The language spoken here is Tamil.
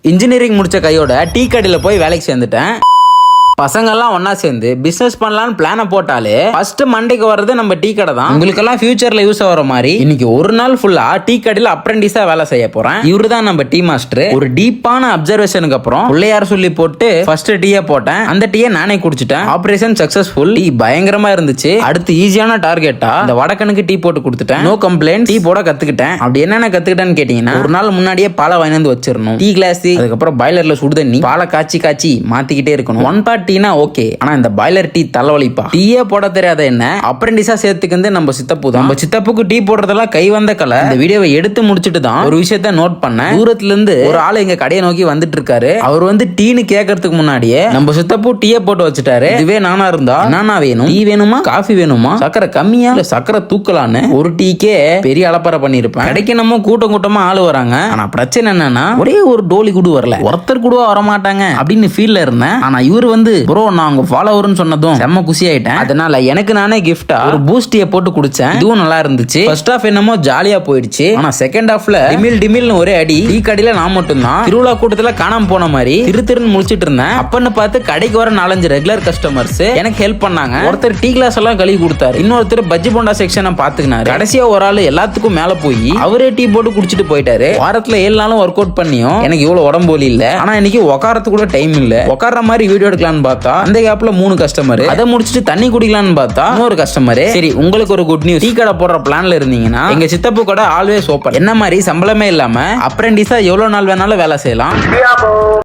இன்ஜினியரிங் முடிச்ச கையோட டீ கடையில் போய் வேலைக்கு சேர்ந்துட்டேன். பசங்கள்லாம் ஒன்னா சேர்ந்து பிசினஸ் பண்ணலாம்னு பிளான போட்டாலே ஃபர்ஸ்ட் மண்டைக்கு வர்றது நம்ம டீ கடை தான். உங்களுக்கெல்லாம் ஃபியூச்சர்ல யூஸ் ஆகிற மாதிரி இன்னைக்கு ஒரு நாள் ஃபுல்லா டீ கடையில் அப்ரெண்டிஸா வேலை செய்ய போறேன். இவரு தான் நம்ம டீ மாஸ்டர். ஒரு டீப்பான அப்சர்வேஷனுக்கு அப்புறம் பிள்ளையார் சொல்லி போட்டு ஃபர்ஸ்ட் டீயை போட்டேன். அந்த டீயை நானே குடிச்சிட்டேன். Operation successful. டீ பயங்கரமா இருந்துச்சு. அடுத்து ஈஸியான டார்கெட்டா இந்த வடக்கனுக்கு டீ போட்டு கொடுத்துட்டேன். No complaint. டீ போட கத்துக்கிட்டேன். அப்படி என்னென்ன கத்துக்கிட்டேன்னு கேட்டீங்கன்னா, ஒரு நாள் முன்னாடியே பாலை வாங்கி வச்சிடணும். டீ கிளாஸ், அதுக்கப்புறம் பாய்லர்ல சுடு தண்ணி, பாலை காய்ச்சி மாத்திக்கிட்டே இருக்கணும். ஒன் பார்ட் டீனா ஓகே, ஆனா இந்த பாய்லர் டீ தலைவலிப்பா. டீயே போட தெரியாத என்ன அப்ரெண்டிஸா சேர்த்துக்கு நம்ம சித்தப்பு தான். நம்ம சித்தப்புக்கு டீ போடுறதெல்லாம் கை வந்த கலை. இந்த வீடியோவை எடுத்து முடிச்சுட்டு தான் ஒரு விஷயத்த நோட் பண்ணேன். தூரத்துல இருந்து ஒரு ஆள் எங்க கடையை நோக்கி வந்துட்டு இருக்காரு. அவர் டீன்னு கேட்கறதுக்கு முன்னாடியே நம்ம சித்தப்பு டீயை போட்டு வச்சுட்டாரு. இதுவே நானா இருந்தா நானா வேணும், டீ வேணுமா, காஃபி வேணுமா, சக்கரை கம்மியா இல்ல சக்கரை தூக்கலான்னு ஒரு டீக்கே பெரிய அலப்பறை பண்ணிருப்பேன். கடைக்கு நம்ம கூட்டமா ஆளு வராங்க. ஆனா பிரச்சனை என்னன்னா, ஒரே ஒரு டோலி கூட வரல, ஒருத்தர் கூட வர மாட்டாங்க அப்படின்னு ஃபீல்ல இருந்தேன். ஆனா இவர் ப்ரோ நான் உங்க ஃபாலோவர்னு சொன்னதும் செம்ம குசி ஆயிட்டேன். அதனால எனக்கு நானே கிஃப்டா ஒரு பூஸ்ட் டீயை போட்டு குடிச்சேன். இதுவும் நல்லா இருந்துச்சு. ஃபர்ஸ்ட் ஹாஃப் என்னமோ ஜாலியா போயிடுச்சு. ஆனா செகண்ட் ஹாஃப்ல டிமில்னு ஒரே அடி. டீ கடையில நான் மட்டும் தான் திருவிழா கூட்டத்துல காணாம போன மாதிரி திருன்னு முடிச்சிட்டு இருந்தேன். அப்பன்னு பார்த்து கடைக்கு வர 4-5 ரெகுலர் கஸ்டமர்ஸ் எனக்கு ஹெல்ப் பண்ணாங்க. ஒருத்தர் டீ கிளாஸ் எல்லாம் கழுவி கொடுத்தாரு. இன்னொருத்தர் பஜ்ஜி போண்டா செக்ஷனை பாத்துக்கினாரு. கடைசியா ஒரு ஆள் எல்லாத்துக்கும் மேல போய் அவரே டீ போட்டு குடிச்சிட்டு போயிட்டாரு. வாரத்துல 7 நாளும் ஒர்க் அவுட் பண்ணியும் எனக்கு இவ்வளவு உடம்பு வலி இல்ல. ஆனா இன்னைக்கு உட்காரத்துக்கு கூட டைம் இல்ல. உட்கார்ற மாதிரி வீடியோ எடுக்கலாம்னு பார்த்தா அந்த கேப்ல 3 கஸ்டமர். அதை முடிச்சிட்டு தண்ணி குடிக்கலாம்னு பார்த்தா இன்னொரு கஸ்டமர். சரி, உங்களுக்கு ஒரு குட் நியூஸ். டீ கடை போடுற பிளான்ல இருந்தீங்கன்னா எங்க சித்தப்பு கடை ஆல்வேஸ் ஓபன். என்ன மாதிரி சம்பளமே இல்லாம அப்ரெண்டிஸா எவ்வளவு நாள் வேணாலும் வேலை செய்யலாம்.